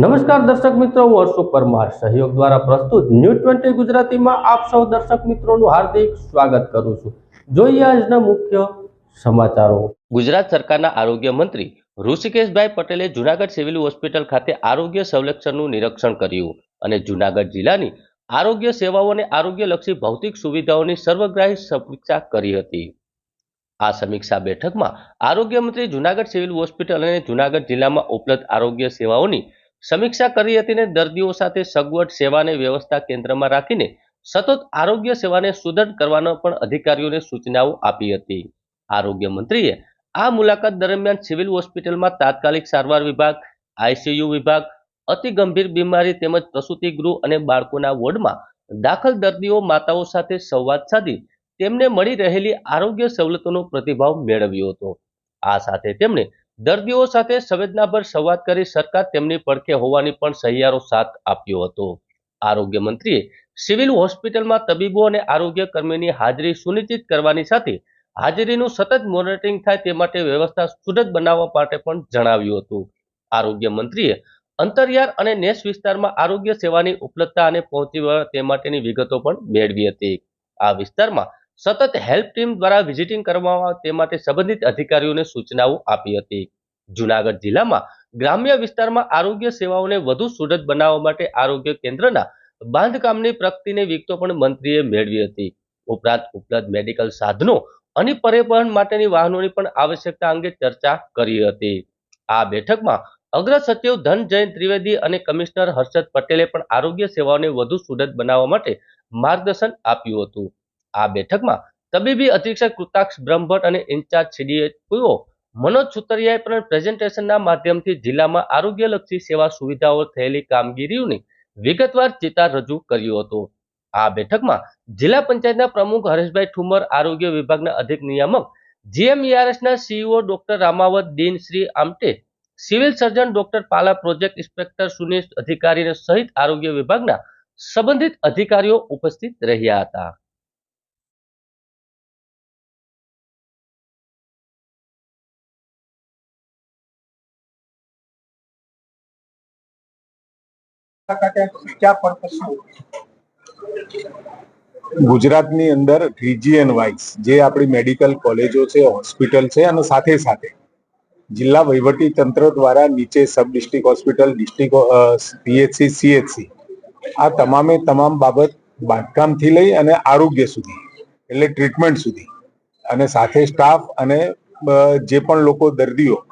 નમસ્કાર દર્શક મિત્રો, હું હર્ષુ પરમાર સહયોગ દ્વારા પ્રસ્તુત ન્યૂઝ 20 ગુજરાતીમાં આપ સૌ દર્શક મિત્રોનું હાર્દિક સ્વાગત કરું છું। જોઈએ આજના મુખ્ય સમાચારો। ગુજરાત સરકારના આરોગ્ય મંત્રી ઋષિકેશભાઈ પટેલે જૂનાગઢ સિવિલ હોસ્પિટલ ખાતે આરોગ્ય સર્વેક્ષણનું નિરીક્ષણ કર્યું અને જૂનાગઢ જિલ્લાની આરોગ્ય સેવાઓ અને આરોગ્યલક્ષી ભૌતિક સુવિધાઓની સર્વગ્રાહી સમીક્ષા કરી હતી। આ સમીક્ષા બેઠકમાં આરોગ્ય મંત્રી જૂનાગઢ સિવિલ હોસ્પિટલ અને જૂનાગઢ જિલ્લામાં ઉપલબ્ધ આરોગ્ય સેવાઓની સમીક્ષા કરી હતી અને દર્દીઓ સાથે સગવડ સેવાને વ્યવસ્થા કેન્દ્રમાં રાખીને સતત આરોગ્ય સેવાને સુદૃઢ કરવાનો પણ અધિકારીઓને સૂચનાઓ આપી હતી। આરોગ્ય મંત્રીએ આ મુલાકાત દરમિયાન સિવિલ હોસ્પિટલમાં તાત્કાલિક સારવાર વિભાગ, આઈસીયુ વિભાગ, અતિ ગંભીર બીમારી તેમજ પ્રસૂતિ ગૃહ અને બાળકોના વોર્ડમાં દાખલ દર્દીઓ માતાઓ સાથે સંવાદ સાધી તેમને મળી રહેલી આરોગ્ય સવલતોનો પ્રતિભાવ મેળવ્યો હતો। આ સાથે તેમણે દર્દીઓ સાથે સંવેદનાભર સંવાદ કરી સરકાર તેમની પડખે હોવાની પણ સહિયારો સાથ આપ્યો હતો। આરોગ્ય મંત્રીએ સિવિલ હોસ્પિટલમાં તબીબો અને આરોગ્ય કર્મીની હાજરી સુનિશ્ચિત કરવાની સાથે હાજરીનું સતત મોનિટરિંગ થાય તે માટે વ્યવસ્થા સુદૃઢ બનાવવા માટે પણ જણાવ્યું હતું। આરોગ્ય મંત્રીએ અંતરિયાળ અને નેસ વિસ્તારમાં આરોગ્ય સેવાની ઉપલબ્ધતા અને પહોંચી વળે તે માટેની વિગતો પણ મેળવી હતી। આ વિસ્તારમાં સતત હેલ્પ ટીમ દ્વારા વિઝિટિંગ કરવામાં આવે તે માટે સંબંધિત અધિકારીઓને સૂચનાઓ આપી હતી। જૂનાગઢ જિલ્લામાં ગ્રામ્ય વિસ્તારમાં આરોગ્ય સેવાઓને વધુ સુદૃઢ બનાવવા માટે આરોગ્ય કેન્દ્રના બાંધકામની પ્રગતિની વિગતો પણ મંત્રીએ મેળવી હતી। ઉપરાંત ઉપલબ્ધ મેડિકલ સાધનો અને પરિવહન માટેની વાહનોની પણ આવશ્યકતા અંગે ચર્ચા કરી હતી। આ બેઠકમાં અગ્ર સચિવ ધનજય ત્રિવેદી અને કમિશનર હર્ષદ પટેલે પણ આરોગ્ય સેવાઓને વધુ સુદૃઢ બનાવવા માટે માર્ગદર્શન આપ્યું હતું। આ બેઠકમાં તબીબી અધિક્ષક કૃતાક્ષ બ્રહ્મભટ્ટ અને ઇન્ચાર્જ સીડીએચઓ મનોજ સુતરિયાએ પણ પ્રેઝન્ટેશનના માધ્યમથી જિલ્લામાં આરોગ્યલક્ષી સેવા સુવિધાઓ થયેલી કામગીરીઓની વિગતવાર ચિતાર રજૂ કર્યો હતો। આ બેઠકમાં જિલ્લા પંચાયતના પ્રમુખ હરેશભાઈ ઠુમર, આરોગ્ય વિભાગના અધિક નિયામક જીએમઈઆરએસના CEO doctor Ramavat, dean Shri Amte, civil surgeon doctor Pala, project inspector Sunil અધિકારી સહિત આરોગ્ય વિભાગના સંબંધિત અધિકારીઓ ઉપસ્થિત રહ્યા હતા। ગુજરાતની અંદર રિજિયન વાઇઝ જે આપણી મેડિકલ કોલેજો છે, હોસ્પિટલ છે અને સાથે સાથે જિલ્લા વહીવટી તંત્ર દ્વારા નીચે sub district hospital, district PHC, CHC આ તમામે તમામ બાબત બાંધકામથી લઈ અને આરોગ્ય સુધી એટલે ટ્રીટમેન્ટ સુધી અને સાથે સ્ટાફ અને જે પણ લોકો દર્દીઓ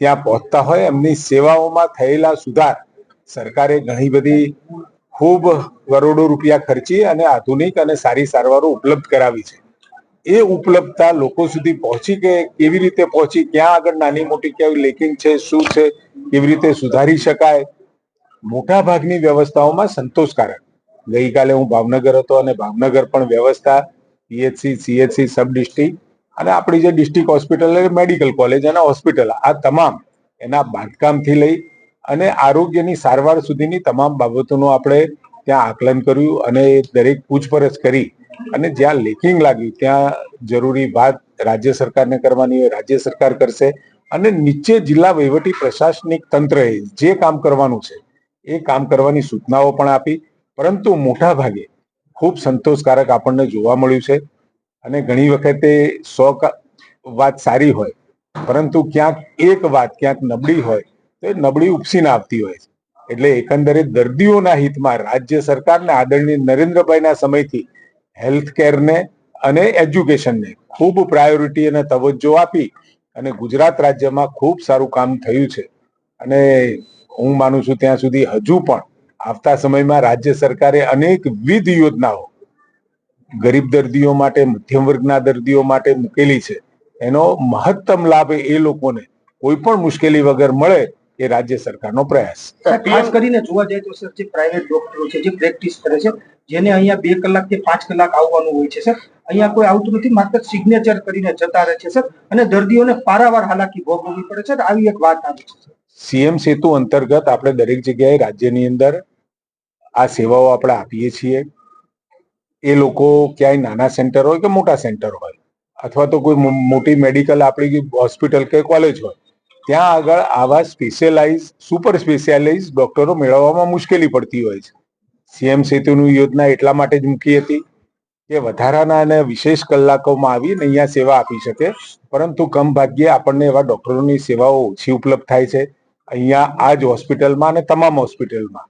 ત્યાં પહોંચતા હોય એમની સેવાઓમાં થયેલા સુધાર સરકારે ઘણી બધી ખૂબ કરોડો રૂપિયા ખર્ચી અને આધુનિક અને સારી સારવારો ઉપલબ્ધ કરાવી છે। એ ઉપલબ્ધતા લોકો સુધી પહોંચી કે કેવી રીતે પહોંચી, ક્યાં આગળ નાની મોટી કેવી લેકિંગ છે, શું છે, કેવી રીતે સુધારી શકાય, મોટા ભાગની વ્યવસ્થાઓમાં સંતોષકારક। ગઈકાલે હું ભાવનગર હતો અને ભાવનગર પણ વ્યવસ્થા પીએચસી, સીએચસી, સબ ડિસ્ટ્રિક્ટ અને આપણી જે ડિસ્ટ્રિક્ટ હોસ્પિટલ, મેડિકલ કોલેજ અને હોસ્પિટલ આ તમામ એના બાંધકામથી લઈ અને આરોગ્યની સારવાર સુધીની તમામ બાબતોનું આપણે ત્યાં આકલન કર્યું અને દરેક પૂછપરછ કરી અને જ્યાં લેકિંગ લાગી ત્યાં જરૂરી વાત રાજ્ય સરકારને કરવાની હોય રાજ્ય સરકાર કરશે અને નીચે જિલ્લા વહીવટી પ્રશાસનિક તંત્રએ જે કામ કરવાનું છે એ કામ કરવાની સૂચનાઓ પણ આપી। પરંતુ મોટા ભાગે ખૂબ સંતોષકારક આપણને જોવા મળ્યું છે અને ઘણી વખતે 100 વાત સારી હોય પરંતુ ક્યાંક એક વાત ક્યાંક નબળી હોય તો એ નબળી ઉપસીને આવતી હોય છે। એટલે એકંદરે દર્દીઓના હિતમાં રાજ્ય સરકારને આદરણીય નરેન્દ્રભાઈના સમયથી હેલ્થ કેરને અને એજ્યુકેશનને ખૂબ પ્રાયોરિટી અને તવજ્જો આપી અને ગુજરાત રાજ્યમાં ખૂબ સારું કામ થયું છે અને હું માનું છું ત્યાં સુધી હજુ પણ આવતા સમયમાં રાજ્ય સરકારે અનેકવિધ યોજનાઓ ગરીબ દર્દીઓ માટે, મધ્યમ વર્ગના દર્દીઓ માટે મૂકેલી છે। એનો મહત્તમ લાભ એ લોકોને કોઈ પણ મુશ્કેલી વગર મળે એ રાજ્ય સરકારનો પ્રયાસ। ખાસ કરીને જોવા જાય તો સર જે પ્રાઇવેટ ડોક્ટરો છે જે પ્રેક્ટિસ કરે છે જેને અહીંયા 2 કલાકથી 5 કલાક આવવાનું હોય છે સર, અહીંયા કોઈ આવતું નથી, માત્ર સિગ્નેચર કરીને જતા રહે છે સર અને દર્દીઓને પારાવાર હાલાકી ભોગવવી પડે છે। આવી એક વાત આવી છે સીએમ સેતુ અંતર્ગત આપણે દરેક જગ્યાએ રાજ્યની અંદર આ સેવાઓ આપણે આપીએ છીએ। એ લોકો ક્યાંય નાના સેન્ટર હોય કે મોટા સેન્ટર હોય અથવા તો કોઈ મોટી મેડિકલ આપણી હોસ્પિટલ કે કોલેજ હોય ત્યાં આગળ આવા સુપર સ્પેશિયાલાઇઝ ડોક્ટરો મેળવવામાં મુશ્કેલી પડતી હોય છે. સીએમ સેતુની યોજના એટલા માટે જ મૂકી હતી કે વધારાના અને વિશેષ કલાકોમાં આવીને અહીંયા સેવા આપી શકે, પરંતુ કમ ભાગ્યે આપણને એવા ડોક્ટરોની સેવાઓ ઓછી ઉપલબ્ધ થાય છે. અહીંયા આ જ હોસ્પિટલમાં અને તમામ હોસ્પિટલમાં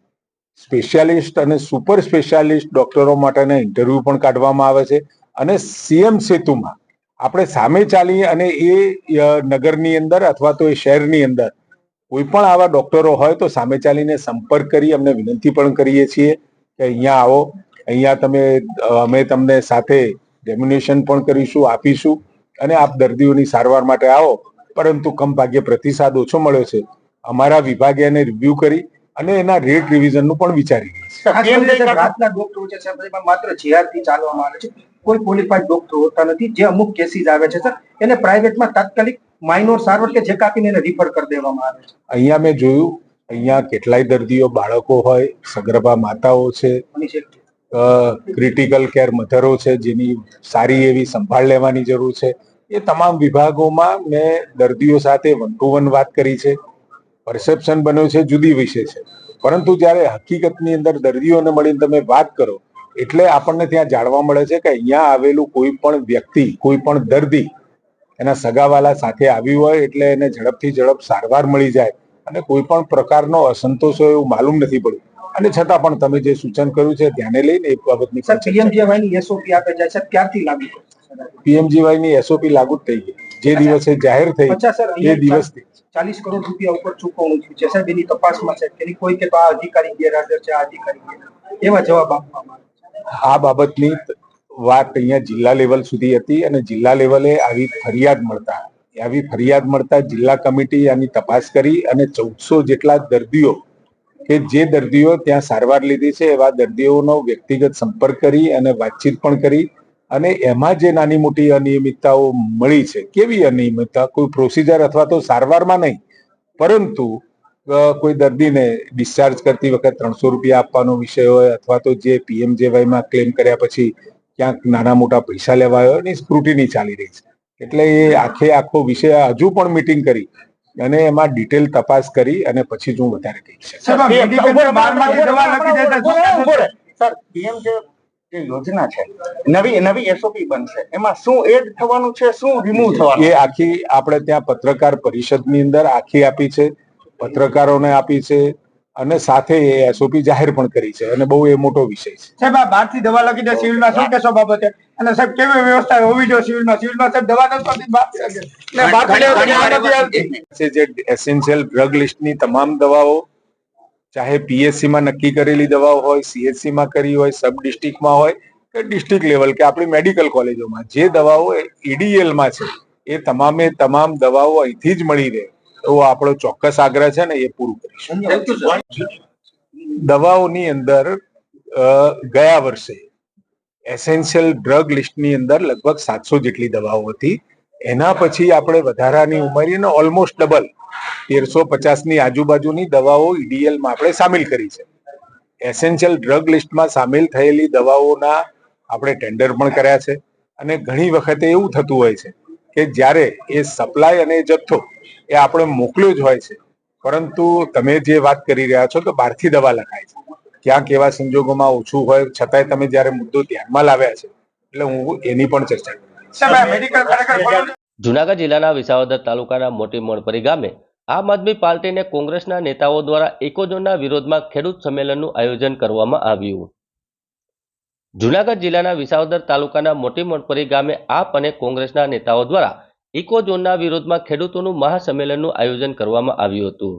સ્પેશિયાલિસ્ટ અને સુપર સ્પેશિયાલિસ્ટ ડોક્ટરો માટેના ઇન્ટરવ્યુ પણ કાઢવામાં આવે છે. અને સીએમ સેતુમાં આપણે સામે ચાલી અને એ નગરની અંદર અથવા તો એ શહેરની અંદર કોઈ પણ આવા ડોક્ટરો હોય તો સામે ચાલીને સંપર્ક કરી અમને વિનંતી પણ કરીએ છીએ કે અહીંયા આવો, અહીંયા અમે તમને સાથે રેમ્યુનેશન પણ કરીશું, આપીશું અને આપ દર્દીઓની સારવાર માટે આવો. પરંતુ કમ ભાગ્યે પ્રતિસાદ ઓછો મળ્યો છે. અમારા વિભાગે એને રિવ્યુ કરી અને એના રેટ રિવિઝનનું પણ વિચારી રહ્યું છે. રાતના ડોક્ટરો છે સાહેબ, એમાં માત્ર જીઆરથી ચાલવામાં આવે છે. કોઈ ક્વોલિફાઈડ ડોક્ટર હોતા નથી. જે અમુક કેસીસ આવે છે સર, એને પ્રાઇવેટમાં તાત્કાલિક માઇનોર સારવાર કે જે કાપીને એને રિફર કરી દેવામાં આવે છે. અહીંયા મેં જોયું, અહીંયા કેટલાય દર્દીઓ બાળકો હોય, સગર્ભા માતાઓ છે, ક્રિટિકલ કેર મધરો છે જેની સારી એવી સંભાળ લેવાની જરૂર છે. એ તમામ વિભાગોમાં મેં દર્દીઓ સાથે 1 to 1 વાત કરી છે. પરસેપ્શન બન્યો છે જુદી વિષય છે, પરંતુ જ્યારે હકીકતની અંદર દર્દીઓને મળીને તમે વાત કરો એટલે આપણને ત્યાં જાણવા મળે છે કે અહીંયા આવેલું કોઈ પણ વ્યક્તિ, કોઈ પણ દર્દી એના સગાવાલા સાથે આવ્યું હોય એટલે એને ઝડપથી ઝડપ સારવાર મળી જાય અને કોઈ પણ પ્રકારનો અસંતોષ હોય એવું માલુમ નથી પડ્યું. અને છતાં પણ તમે જે સૂચન કર્યું છે ધ્યાને લઈને એક બાબતની પીએમજીવાયની એસઓપી આપે છે સર, ક્યારથી લાગુ થશે? પીએમજીવાયની એસઓપી લાગુ જ થઈ ગઈ. જે દિવસે જાહેર થઈ એ દિવસથી 40 કરોડ રૂપિયા ઉપર ચૂકવણું થયું છે સાહેબ. એની તપાસમાં છે એની કોઈ કે આ અધિકારી ગેરહાજર છે, આ અધિકારી ગેરહાજર, એવા જવાબ આપવામાં આવે. આ બાબતની વાત અહીંયા જિલ્લા લેવલ સુધી હતી અને જિલ્લા લેવલે આવી ફરિયાદ મળતા જિલ્લા કમિટી આની તપાસ કરી અને 1400 જેટલા દર્દીઓ કે જે દર્દીઓ ત્યાં સારવાર લીધી છે એવા દર્દીઓનો વ્યક્તિગત સંપર્ક કરી અને વાતચીત પણ કરી અને એમાં જે નાની મોટી અનિયમિતતાઓ મળી છે. કેવી અનિયમિતતા? કોઈ પ્રોસિજર અથવા તો સારવારમાં નહીં, પરંતુ કોઈ દર્દીને ડિસ્ચાર્જ કરતી વખત 300 રૂપિયા આપવાનો વિષય હોય અથવા તો જે પીએમજેવાયમાં ક્લેમ કર્યા પછી ક્યાંક નાના મોટા પૈસા લેવાયો હોય એની સ્ક્રુટિની ચાલી રહી છે. એટલે એ આખો વિષય હજુ પણ મીટિંગ કરી અને એમાં ડિટેલ તપાસ કરી અને પછી જ હું વધારે કહીશ. જે યોજના છે, નવી એસઓપી બનશે, એમાં શું એડ થવાનું છે, શું રિમૂવ થવાનું? એ આખી આપણે ત્યાં પત્રકાર પરિષદની અંદર આખી આપી છે, પત્રકારોને આપી છે અને સાથે એ એસઓપી જાહેર પણ કરી છે અને બહુ એ મોટો વિષય છે. સાહેબ, આ બહારથી દવા લખી દે સિવિલમાં શું કહેશો બાબતે? અને સાહેબ કેવી વ્યવસ્થા હોવી જોઈએ સિવિલમાં સાહેબ દવા નથી. જે એસેન્શિયલ ડ્રગ લિસ્ટની તમામ દવાઓ, ચાહે પીએચસી માં નક્કી કરેલી દવાઓ હોય, સીએચસી માં કરી હોય, સબ ડિસ્ટ્રિક્ટમાં હોય કે ડિસ્ટ્રિક્ટ લેવલ કે આપણી મેડિકલ કોલેજોમાં જે દવાઓ ઈડીએલ માં છે એ તમામ દવાઓ અહીંથી જ મળી રહે એવો આપણો ચોક્કસ આગ્રહ છે ને એ પૂરું કરીશું. દવાઓની અંદર ગયા વર્ષે એસેન્શિયલ ડ્રગ લિસ્ટની અંદર લગભગ 700 જેટલી દવાઓ હતી. એના પછી આપણે વધારાની ઉમેરીને ઓલમોસ્ટ ડબલ 1350 ની આજુબાજુની દવાઓ ઈડીએલમાં આપણે સામેલ કરી છે. એસેન્શિયલ ડ્રગ લિસ્ટમાં સામેલ થયેલી દવાઓના આપણે ટેન્ડર પણ કર્યા છે અને ઘણી વખતે એવું થતું હોય છે કે જ્યારે એ સપ્લાય અને જથ્થો એ આપણે મોકલ્યો જ હોય છે, પરંતુ તમે જે વાત કરી રહ્યા છો કે બહારથી દવા લખાય છે, ક્યાંક એવા સંજોગોમાં ઓછું હોય છતાંય તમે જ્યારે મુદ્દો ધ્યાનમાં લાવ્યા છે એટલે હું એની પણ ચર્ચા કરીશ. જુનાગઢ જિલ્લાના વિસાવદર તાલુકાના મોટી મણપરી ગામે આમ આદમી પાર્ટી અને કોંગ્રેસના નેતાઓ દ્વારા ઇકોઝોનના વિરોધમાં ખેડૂત સંમેલનનું આયોજન કરવામાં આવ્યું. જુનાગઢ જિલ્લાના વિસાવદર તાલુકાના મોટી મણપરી ગામે આપ અને કોંગ્રેસના નેતાઓ દ્વારા ઇકોઝોનના વિરોધમાં ખેડૂતોનું મહાસંમેલનનું આયોજન કરવામાં આવ્યું હતું.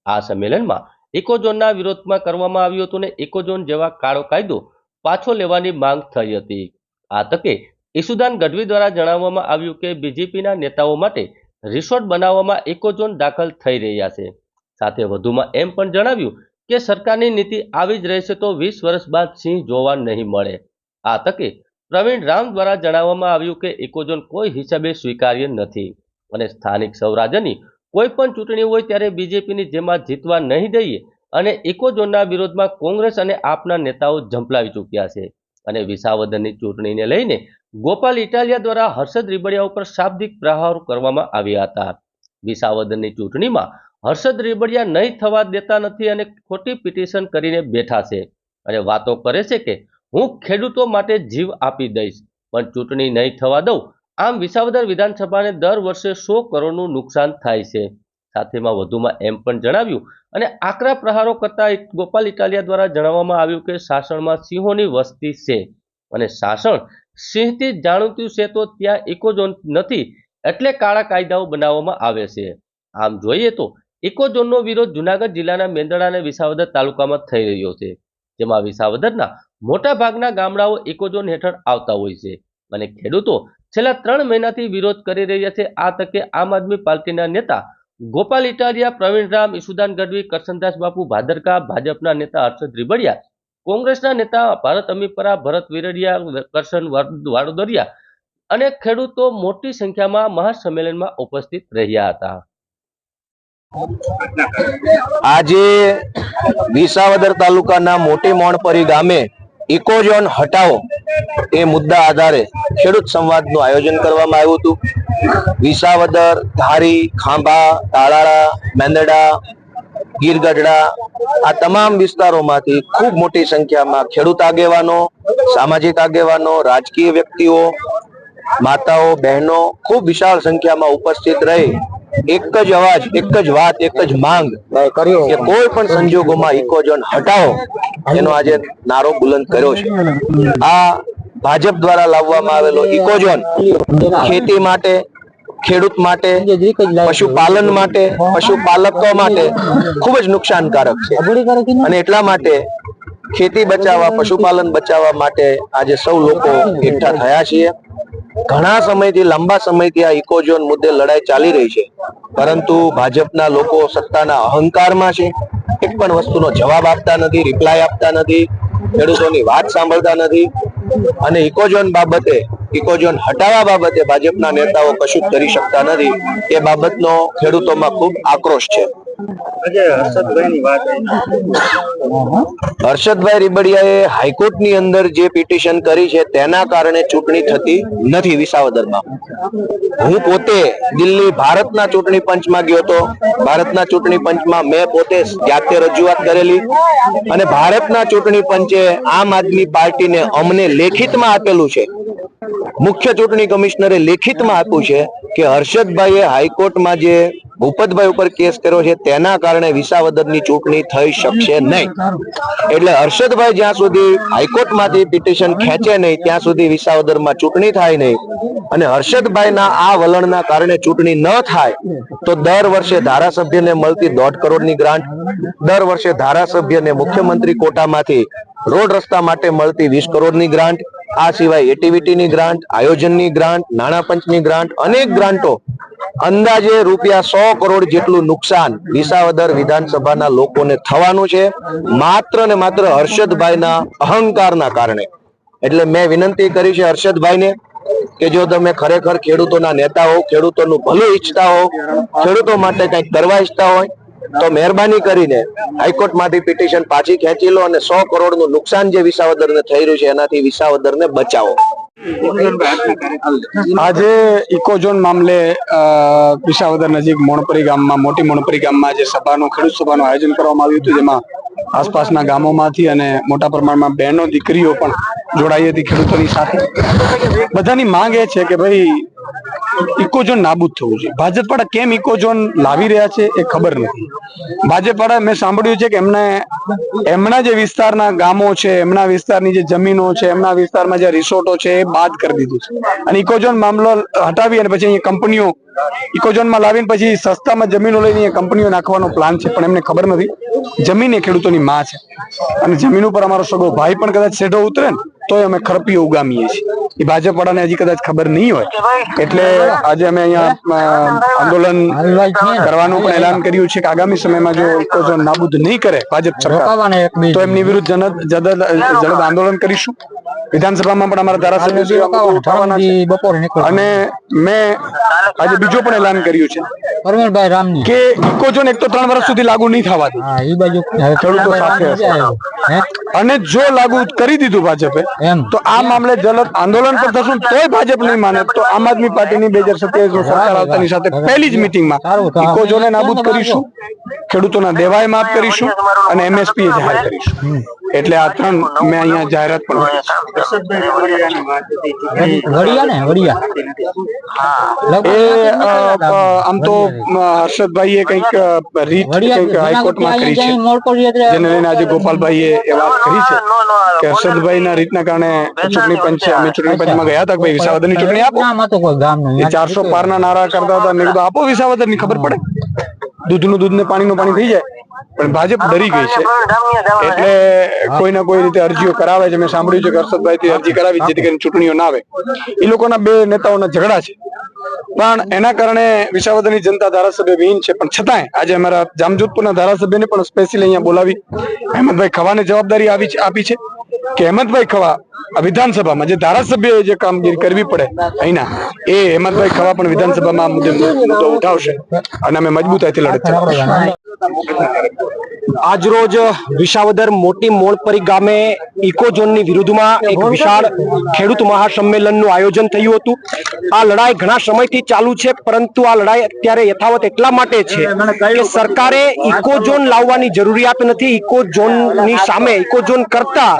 આ સંમેલનમાં ઇકોઝોનના વિરોધમાં કરવામાં આવ્યું હતું અને ઇકોઝોન જેવા કાળો કાયદો પાછો લેવાની માંગ થઈ હતી. આ તકે ઈસુદાન ગઢવી દ્વારા જણાવવામાં આવ્યું કે બીજેપીના નેતાઓ માટે રિસોર્ટ બનાવવામાં ઇકોઝોન દાખલ થઈ રહ્યા છે. સાથે વધુમાં એમ પણ જણાવ્યું કે સરકારની નીતિ આવી જ રહેશે તો 20 વર્ષ બાદ સિંહ જોવા નહીં મળે. આ તકે પ્રવીણ રામ દ્વારા જણાવવામાં આવ્યું કે ઇકોઝોન કોઈ હિસાબે સ્વીકાર્ય નથી અને સ્થાનિક સ્વરાજ્યની કોઈ પણ ચૂંટણી હોય ત્યારે બીજેપીની જેમાં જીતવા નહીં દઈએ અને ઇકોઝોનના વિરોધમાં કોંગ્રેસ અને આપના નેતાઓ ઝંપલાવી ચૂક્યા છે અને વિસાવદરની ચૂંટણીને લઈને ગોપાલ ઇટાલિયા દ્વારા હર્ષદ રીબડિયા ઉપર શાબ્દિક પ્રહારો કરવામાં આવ્યા હતા. વિસાવદરની ચૂંટણીમાં હર્ષદ રીબડિયા નહીં થવા દેતા નથી અને ખોટી પિટિશન કરીને બેઠા છે અને વાતો કરે છે કે હું ખેડૂતો માટે જીવ આપી દઈશ, પણ ચૂંટણી નહીં થવા દઉં. આમ વિસાવદર વિધાનસભાને દર વર્ષે 100 કરોડનું નુકસાન થાય છે. સાથેમાં વધુમાં એમ પણ જણાવ્યું અને આકરા પ્રહારો કરતા ગોપાલ ઇટાલિયા દ્વારા જણાવવામાં આવ્યું કે સાસણમાં સિંહોની વસ્તી છે અને સાસણ સિંહથી જાણીતું છે, તો ત્યાં ઇકોઝોન નથી એટલે કાળા કાયદાઓ બનાવવામાં આવે છે. આમ જોઈએ તો ઇકોઝોનનો વિરોધ જૂનાગઢ જિલ્લાના મેંદરડા અને વિસાવદર તાલુકામાં થઈ રહ્યો છે, જેમાં વિસાવદરના મોટા ભાગના ગામડાઓ ઇકોઝોન હેઠળ આવતા હોય છે અને ખેડૂતો છેલ્લા 3 મહિનાથી વિરોધ કરી રહ્યા છે. આ તકે આમ આદમી પાર્ટીના નેતા ગોપાલ ઇટાલિયા, પ્રવીણ રામ, ઈસુદાન ગઢવી, કરશનદાસ બાપુ ભાદરકા, ભાજપના નેતા હર્ષદ રીબડિયા, કોંગ્રેસના નેતા ભારત અમીપરા, ભરત વિરડિયા, કરશન વાડોદરિયા અને ખેડૂતો મોટી સંખ્યામાં મહાસંમેલનમાં ઉપસ્થિત રહ્યા હતા. આજે વિસાવદર તાલુકાના મોટી મોણપરી ગામે ઇકોઝોન હટાવો એ મુદ્દા આધારે ખેડૂત સંવાદનું આયોજન કરવામાં આવ્યું હતું. વિસાવદર, ધારી, ખાંભા, તાળાળા, મેંદરડા, ગીરગઢડા આ તમામ વિસ્તારોમાંથી ખૂબ મોટી સંખ્યામાં ખેડૂત આગેવાનો, સામાજિક આગેવાનો, રાજકીય વ્યક્તિઓ, માતાઓ, બહેનો ખૂબ વિશાળ સંખ્યામાં ઉપસ્થિત રહી એક જ અવાજ, એક જ વાત, એક જ માંગ કર્યો કે કોઈ પણ સંજોગોમાં ઇકોઝોન હટાવો એનો આજે નારો બુલંદ કર્યો છે. આ ભાજપ દ્વારા લાવવામાં આવેલો ઇકોઝોન ખેતી માટે, ખેડૂત માટે, પશુપાલન માટે, પશુપાલકો માટે ખૂબ જ નુકસાનકારક છે અને એટલા માટે ખેતી બચાવવા, પશુપાલન બચાવવા માટે આજે સૌ લોકો એકઠા થયા છીએ. ઘણા સમયથી, લાંબા સમયથી આ ઇકોઝોન મુદ્દે લડાઈ ચાલી રહી છે, પરંતુ ભાજપના લોકો સત્તાના અહંકારમાં છે. એક પણ વસ્તુનો જવાબ આપતા નથી, રિપ્લાય આપતા નથી, ખેડૂતોની વાત સાંભળતા નથી અને ઇકોઝોન બાબતે, ઇકોઝોન હટાવવા બાબતે ભાજપના નેતાઓ કશું જ કરી શકતા નથી. એ બાબતનો ખેડૂતોમાં ખૂબ આક્રોશ છે. હર્ષદભાઈ રીબડિયાએ હાઈકોર્ટની અંદર જે પિટિશન કરી છે તેના કારણે ચૂંટણી થતી નથી વિસાવદરમાં. હું પોતે દિલ્હી ભારતના ચૂંટણી પંચમાં ગયો હતો. ભારતના ચૂંટણી પંચમાં મેં પોતે જાતે રજૂઆત કરેલી અને ભારતના ચૂંટણી પંચે આમ આદમી પાર્ટીને અમને લેખિતમાં આપેલું છે, મુખ્ય ચૂંટણી કમિશનરે લેખિતમાં આપ્યું છે કે હર્ષદભાઈએ હાઈકોર્ટમાં જે ભૂપતભાઈ ઉપર કેસ કર્યો છે તેના કારણે વિસાવદરની ચૂંટણી થઈ શકશે નહીં. એટલે હર્ષદભાઈ જ્યાં સુધી હાઈકોર્ટમાંથી પિટિશન ખેંચે નહીં ત્યાં સુધી વિસાવદરમાં ચૂંટણી થાય નહીં અને હર્ષદભાઈના આ વલણના કારણે ચૂંટણી ન થાય તો દર વર્ષે ધારાસભ્યને મળતી 1.5 કરોડની ગ્રાન્ટ, દર વર્ષે ધારાસભ્યને મુખ્યમંત્રી કોટામાંથી રોડ રસ્તા માટે મળતી 20 કરોડની ગ્રાન્ટ, આ સિવાય એટીવીટીની ગ્રાન્ટ, આયોજનની ગ્રાન્ટ, નાણાં પંચની ગ્રાન્ટ, અનેક ગ્રાન્ટો, અંદાજે રૂપિયા 100 કરોડ જેટલું નુકસાન વિસાવદર વિધાનસભાના લોકોને થવાનું છે માત્ર ને માત્ર હર્ષદભાઈના અહંકારના કારણે. એટલે મેં વિનંતી કરી છે હર્ષદભાઈને કે જો તમે ખરેખર ખેડૂતોના નેતા હો, ખેડૂતોનું ભલું ઈચ્છતા હો, ખેડૂતો માટે કંઈક કરવા ઈચ્છતા હોય તો મહેરબાની કરીને હાઈકોર્ટમાંથી પિટિશન પાછી ખેંચી લો અને 100 કરોડનું નુકસાન જે વિસાવદરને થઈ રહ્યું છે એનાથી વિસાવદરને બચાવો. આજે ઇકોઝોન મામલે વિસાવદર નજીક મોણપરી ગામમાં, મોટી મોણપરી ગામમાં જે સભાનું, ખેડૂત સભાનું આયોજન કરવામાં આવ્યું હતું, જેમાં આસપાસના ગામોમાંથી અને મોટા પ્રમાણમાં બહેનો, દીકરીઓ પણ જોડાઈ હતી ખેડૂતોની સાથે. બધાની માંગ એ છે કે ભાઈ ઇકોઝોન નાબૂદ થવું જોઈએ. ભાજપ વાળા કેમ ઇકોઝોન લાવી રહ્યા છે એ ખબર નથી. ભાજપ વાળા, મેં સાંભળ્યું છે કે એમના જે વિસ્તારના ગામો છે, એમના વિસ્તારની જે જમીનો છે, એમના વિસ્તારમાં જે રિસોર્ટો છે એ બાદ કરી દીધું છે અને ઇકોઝોન મામલો હટાવી અને પછી અહીંયા કંપનીઓ ઇકોઝોનમાં લાવીને પછી સસ્તામાં જમીનો લઈને અહીંયા કંપનીઓ નાખવાનો પ્લાન છે. પણ એમને ખબર નથી જમીન એ ખેડૂતોની માં છે અને જમીન ઉપર અમારો સગો ભાઈ પણ કદાચ સેઢો ઉતરે ને તો અમે ખરપીઓ ઉગામીએ છીએ. એ ભાજપ વાળાને હજી કદાચ ખબર નહીં હોય. એટલે આજે અમે અહીંયા આંદોલન કરવાનું પણ એલાન કર્યું છે કે આગામી સમયમાં જો ઇકોઝોન નાબૂદ નહીં કરે ભાજપ સરકાર તો એમની વિરુદ્ધ જલદ આંદોલન કરીશું. વિધાનસભામાં પણ અમારા ધારાસભ્યો અને મેં આજે બીજો પણ એલાન કર્યું છે પરમેશભાઈ રામની કે ઇકોઝોન એક તો 3 વર્ષ સુધી લાગુ નહીં થવા દે, હા ઈ બાજુ ખેડૂતો સાથે હશે. અને જો લાગુ કરી દીધું ભાજપે એમ તો આ મામલે જલદ આંદોલન પર થશું, તોય ભાજપ નહીં માને તો આમ આદમી પાર્ટીની 2027 સરકાર આવતાની સાથે પહેલી જ મિટિંગમાં ઇકોઝોને નાબૂદ કરીશું, ખેડૂતોના દેવાય માફ કરીશું અને એમએસપી જાહેર કરીશું. એટલે આ 3 મેં અહીંયા જાહેરાત પણ આમ તો હર્ષદભાઈએ કંઈક રીત કંઈક હાઈકોર્ટમાં કરી છે, જેને લઈને આજે ગોપાલભાઈએ એ વાત કરી છે કે હર્ષદભાઈના રીતના કારણે ચૂંટણી પંચ, અમે ચૂંટણી પંચમાં ગયા હતા કે ભાઈ વિસાવદરની ચૂંટણી આપો, એ 400 પારના નારા કરતા હતા. મેં કીધું આપો વિસાવદરની, ખબર પડે દૂધનું દૂધ ને પાણીનું પાણી થઈ જાય. પણ ભાજપ ડરી ગઈ છે, એટલે કોઈ ના કોઈ રીતે અરજીઓ કરાવે છે. મેં સાંભળ્યું છે કે હર્ષદભાઈ અરજી કરાવી જેથી કરીને ચૂંટણીઓ ના આવે. એ લોકોના 2 નેતાઓના ઝઘડા છે, પણ એના કારણે વિસાવદરની જનતા ધારાસભ્ય વિહીન છે. પણ છતાંય આજે અમારા જામજોધપુરના ધારાસભ્યને પણ સ્પેશિયલ અહીંયા બોલાવી હેમંતભાઈ ખવાને જવાબદારી આપી છે કે હેમંતભાઈ ખવા વિધાનસભામાં જે ધારાસભ્ય જે કામગીરી કરવી પડે અહીંના, એ હેમંતભાઈ ખવા પણ વિધાનસભામાં મુદ્દો ઉઠાવશે અને અમે મજબૂતાઈથી લડત. આજરોજ વિસાવદર મોટી મોણપરી ગામે ઇકોઝોનની વિરુદ્ધમાં એક વિશાળ ખેડૂત મહાસંમેલનનું આયોજન થયું હતું. આ લડાઈ ઘણા સમયથી ચાલુ છે, પરંતુ આ લડાઈ અત્યારે યથાવત એટલા માટે છે કે સરકારે ઇકોઝોન લાવવાની જરૂરિયાત નથી. ઇકોઝોનની સામે, ઇકોઝોન કરતા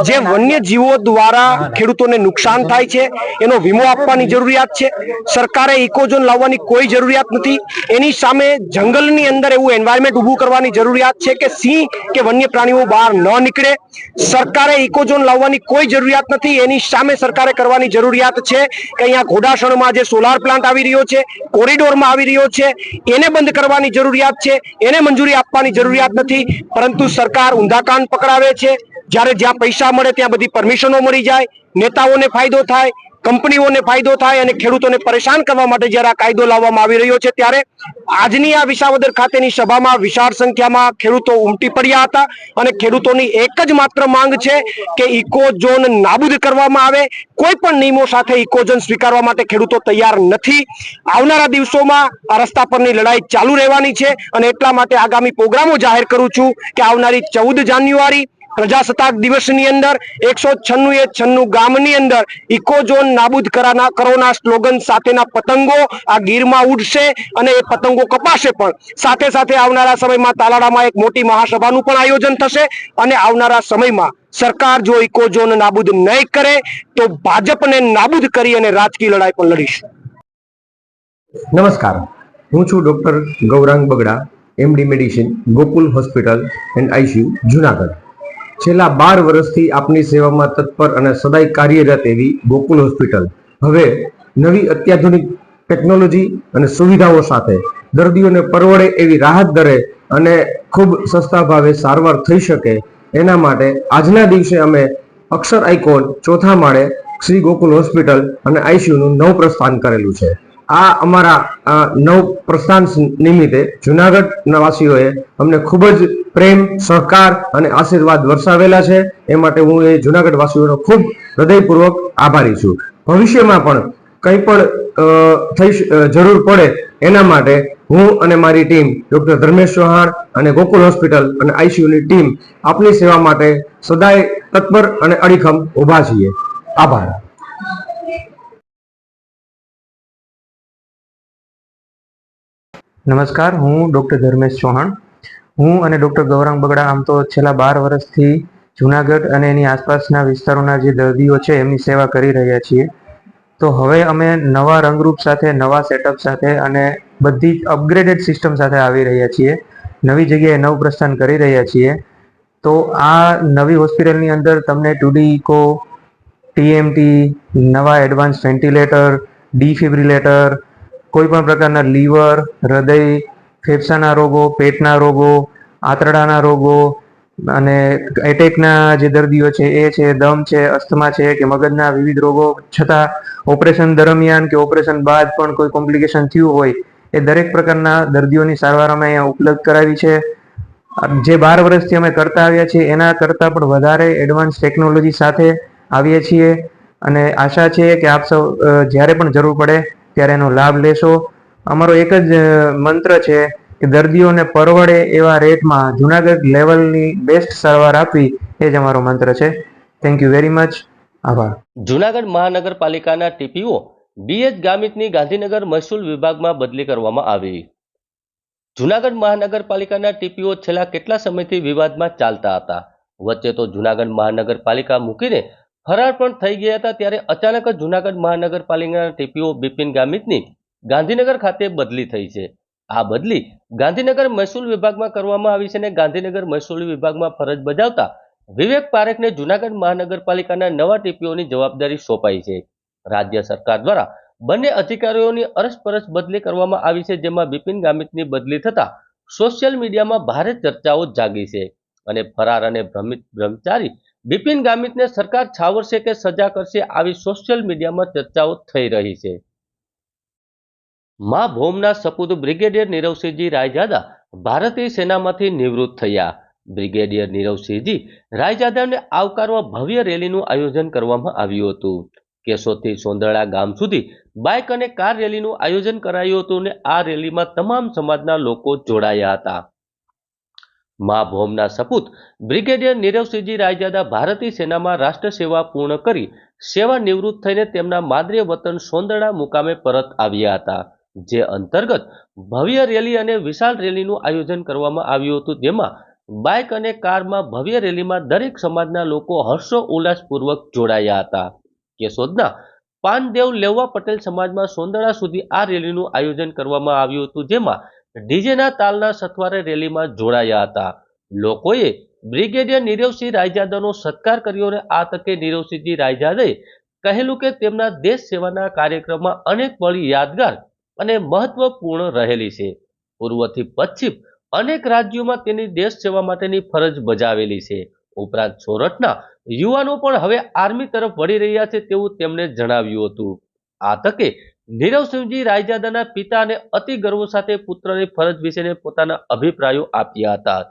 જે વન્યજીવો દ્વારા ખેડૂતોને નુકસાન થાય છે એનો વીમો આપવાની જરૂરિયાત છે. સરકારે ઇકોઝોન લાવવાની કોઈ જરૂરિયાત નથી. એની સામે જંગલની અંદર એવું એન્વાયરમેન્ટ ઉભું કરવાની જરૂરિયાત છે કે સિંહ કે વન્ય પ્રાણીઓ બહાર ન નીકળે. સરકારે ઇકોઝોન લાવવાની કોઈ જરૂરિયાત નથી. એની સામે સરકારે કરવાની જરૂરિયાત છે કે અહીંયા ઘોડાસણમાં જે સોલાર પ્લાન્ટ આવી રહ્યો છે, કોરિડોરમાં આવી રહ્યો છે, એને બંધ કરવાની જરૂરિયાત છે. એને મંજૂરી આપવાની જરૂરિયાત નથી. પરંતુ સરકાર ઊંધા કાન પકડાવે છે. જ્યારે જ્યાં પૈસા મળે ત્યાં બધી પરમિશનો મળી જાય, નેતાઓને ફાયદો થાય, કંપનીઓને ફાયદો થાય અને ખેડૂતોને પરેશાન કરવા માટે જ્યારે આ કાયદો લાવવામાં આવી રહ્યો છે, ત્યારે આજની આ વિસાવદર ખાતેની સભામાં વિશાળ સંખ્યામાં ખેડૂતો ઉમટી પડ્યા હતા અને ખેડૂતોની એક જ માત્ર માંગ છે કે ઇકોઝોન નાબૂદ કરવામાં આવે. કોઈ પણ નિયમો સાથે ઇકોઝોન સ્વીકારવા માટે ખેડૂતો તૈયાર નથી. આવનારા દિવસોમાં આ રસ્તા પરની લડાઈ ચાલુ રહેવાની છે અને એટલા માટે આગામી પ્રોગ્રામો જાહેર કરું છું કે આવનારી 14 જાન્યુઆરી પ્રજાસત્તાક દિવસની અંદર 196 ગામની અંદર ઇકોઝોન નાબૂદ કરોના સ્લોગન સાથેના પતંગો આ ગીરમાં ઉડશે અને એ પતંગો કપાશે. પણ સાથે સાથે આવનારા સમયમાં તાલાળામાં એક મોટી મહાસભાનું પણ આયોજન થશે અને આવનારા સમયમાં સરકાર જો ઇકોઝોન નાબૂદ નહીં કરે તો ભાજપને નાબૂદ કરી અને રાજકીય લડાઈ પણ લડીશું. નમસ્કાર, હું છું doctor Gaurang Bagada, MD medicine, Gokul hospital and ICU Junagadh. છેલ્લા 12 વર્ષથી આપની સેવામાં તત્પર અને સદાય કાર્યરત એવી ગોકુલ હોસ્પિટલ હવે નવી અત્યાધુનિક ટેકનોલોજી અને સુવિધાઓ સાથે દર્દીઓને પરવડે એવી રાહત દરે અને ખૂબ સસ્તા ભાવે સારવાર થઈ શકે એના માટે આજના દિવસે અમે અક્ષર આઇકોન 4થા માળે શ્રી ગોકુલ હોસ્પિટલ અને ICU નું નવ પ્રસ્થાન કરેલું છે. આ અમારા નવ પ્રસ્થાન નિમિત્તે જુનાગઢના વાસીઓએ અમને ખૂબ જ પ્રેમ, સહકાર અને આશીર્વાદ વરસાવેલા છે. એ માટે હું એ જુનાગઢ વાસીઓનો ખૂબ હૃદયપૂર્વક આભારી છું. ભવિષ્યમાં પણ કંઈ પણ જરૂર પડે એના માટે હું અને મારી ટીમ ડોક્ટર ધર્મેશ ચૌહાણ અને ગોકુલ હોસ્પિટલ અને ICU ની ટીમ આપની સેવા માટે સદાય તત્પર અને અડીખમ ઊભા છીએ. આભાર. નમસ્કાર, હું ડૉક્ટર ધર્મેશ ચૌહાણ. હું અને ડૉક્ટર ગૌરાંગ બગડા આમ તો છેલ્લા 12 વર્ષથી જુનાગઢ અને એની આસપાસના વિસ્તારોના જે દર્દીઓ છે એમની સેવા કરી રહ્યા છીએ. તો હવે અમે નવા રંગરૂપ સાથે, નવા સેટઅપ સાથે અને બધી જ અપગ્રેડેડ સિસ્ટમ સાથે આવી રહ્યા છીએ. નવી જગ્યાએ નવ પ્રસ્થાન કરી રહ્યા છીએ. તો આ નવી હોસ્પિટલની અંદર તમને 2D ઇકો, TMT, નવા એડવાન્સ વેન્ટિલેટર, ડિફિબ્રિલેટર, કોઈ પણ પ્રકારના લીવર, હૃદય, ફેફસાના રોગો, પેટના રોગો, આંતરડાના રોગો અને એટેકના જે દર્દીઓ છે એ છે, દમ છે, અસ્થમા છે કે મગજના વિવિધ રોગો છતાં ઓપરેશન દરમિયાન કે ઓપરેશન બાદ પણ કોઈ કોમ્પ્લિકેશન થયું હોય એ દરેક પ્રકારના દર્દીઓની સારવાર અમે અહીંયા ઉપલબ્ધ કરાવી છે. જે 12 વર્ષથી અમે કરતા આવ્યા છીએ એના કરતાં પણ વધારે એડવાન્સ ટેકનોલોજી સાથે આવીએ છીએ અને આશા છે કે આપ સૌ જ્યારે પણ જરૂર પડે ત્યારે એનો લાભ લેશો અમારો એક જ મંત્ર છે કે દર્દીઓને પરવડે એવા રેટમાં જુનાગઢ લેવલની બેસ્ટ સારવાર આપવી એ જ અમારો મંત્ર છે. Thank you very much. આભાર. જુનાગઢ મહાનગરપાલિકાના ટીપીઓ BH ગામિતની ગાંધીનગર મહેસૂલ વિભાગમાં બદલી કરવામાં આવી. જુનાગઢ મહાનગરપાલિકાના ટીપીઓ છેલ્લા કેટલા સમયથી વિવાદમાં ચાલતા હતા. વચ્ચે તો જુનાગઢ મહાનગરપાલિકા મૂકીને ફરાર પણ થઈ ગયા હતા. ત્યારે અચાનક જ જુનાગઢ મહાનગરપાલિકાના ટીપીઓ બિપિન ગામિતની ગાંધીનગર ખાતે બદલી થઈ છે. આ બદલી ગાંધીનગર મહેસૂલ વિભાગમાં કરવામાં આવી છે અને ગાંધીનગર મહેસૂલ વિભાગમાં ફરજ બજાવતા વિવેક પારેખને જુનાગઢ મહાનગરપાલિકાના નવા ટીપીઓની જવાબદારી સોંપાઈ છે. રાજ્ય સરકાર દ્વારા બંને અધિકારીઓની અરસપરસ બદલી કરવામાં આવી છે, જેમાં બિપિન ગામિતની બદલી થતા સોશિયલ મીડિયામાં ભારે ચર્ચાઓ જાગી છે અને ફરાર અને ભ્રમિત બ્રહ્મચારી બિપિન ગામિતને સરકાર છાવરશે કે સજા કરશે, આવી સોશિયલ મીડિયામાં ચર્ચાઓ થઈ રહી છે. મા ભોમના સપૂત બ્રિગેડિયર નીરવસિંહજી રાયજાદા ભારતીય સેનામાંથી નિવૃત્ત થયા. બ્રિગેડિયર નીરવસિંહજી રાયજાદાને આવકારવા ભવ્ય રેલીનું આયોજન કરવામાં આવ્યું હતું. કેશોદથી સોંદરડા ગામ સુધી બાઇક અને કાર રેલીનું આયોજન કરાયું હતું અને આ રેલીમાં તમામ સમાજના લોકો જોડાયા હતા. મા ભોમના સપૂત બ્રિગેડિયર નીરવસિંહજી રાયજાદા ભારતીય સેનામાં રાષ્ટ્ર સેવા પૂર્ણ કરી સેવા નિવૃત્ત થઈને તેમના માદરે વતન સોંદરડા મુકામે પરત આવ્યા હતા. જે અંતર્ગત ભવ્ય રેલી અને વિશાળ રેલીનું આયોજન કરવામાં આવ્યું હતું, જેમાં બાઇક અને કારમાં ભવ્ય રેલીમાં દરેક સમાજના લોકો હર્ષો ઉલ્લાસપૂર્વક જોડાયા હતા. કેશોદના પાનદેવ લેવા પટેલ સમાજમાં સોંદરડા સુધી આ રેલીનું આયોજન કરવામાં આવ્યું હતું, જેમાં ડીજેના તાલના સથવારે રેલીમાં જોડાયા હતા. લોકોએ બ્રિગેડિયર નીરવસિંહ રાયજાદાનો સત્કાર કર્યો અને આ તકે નીરવસિંહજી રાયજાદાએ કહેલું કે તેમના દેશ સેવાના કાર્યક્રમમાં અનેક પળ યાદગાર અને મહત્વપૂર્ણ રહેલી છે. પૂર્વથી પશ્ચિમ અનેક રાજ્યોમાં તેની દેશ સેવા માટેની ફરજ બજાવેલી છે. ઉપરાંત સોરઠના યુવાનો પણ હવે આર્મી તરફ વળી રહ્યા છે તેવું તેમણે જણાવ્યું હતું. આ તકે નીરવસિંહજી રાયજાદાના પિતાને અતિ ગર્વ સાથે પુત્રની ફરજ વિશેને પોતાના અભિપ્રાયો આપ્યા હતા.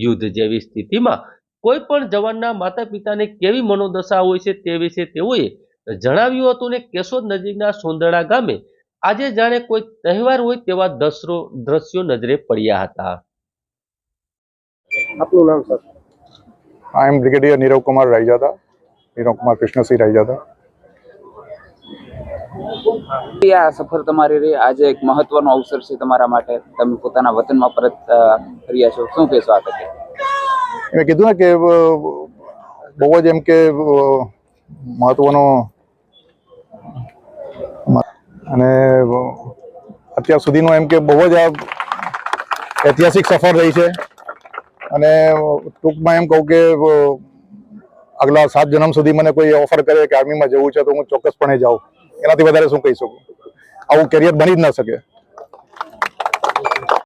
યુદ્ધ જેવી સ્થિતિમાં કોઈ પણ જવાનના માતા પિતાને કેવી મનોદશા હોય છે તે વિશે તેઓએ જણાવ્યું હતું. ને કેશોદ નજીકના સોંદરડા ગામે આજે જાણે કોઈ તહેવાર હોય તેવા દ્રશ્યો નજરે પડ્યા હતા. આપનું નામ સર? આઈ એમ બ્રિગેડિયર નીરવ કુમાર રાયજાદા, નીરવ કુમાર કૃષ્ણસિંહ રાયજાદા. આ સફર તમારી રહી, આજે એક મહત્વનો અવસર છે તમારા માટે, તમે પોતાના વતનમાં પરત ફર્યા છો, શું કહેશો આ તકે? મેં કીધું ને કે બહુ જ એમ કે મહત્વનો અને અત્યાર સુધીનો એમ કે બહુ જ ઐતિહાસિક સફર રહી છે અને ટૂંકમાં એમ કહું કે આગલા 7 જન્મ સુધી મને કોઈ ઓફર કરે કે આર્મીમાં જવું છે તો હું ચોક્કસપણે જાઉં. એનાથી વધારે શું કહી શકું? આવું કેરિયર બની જ ન શકે.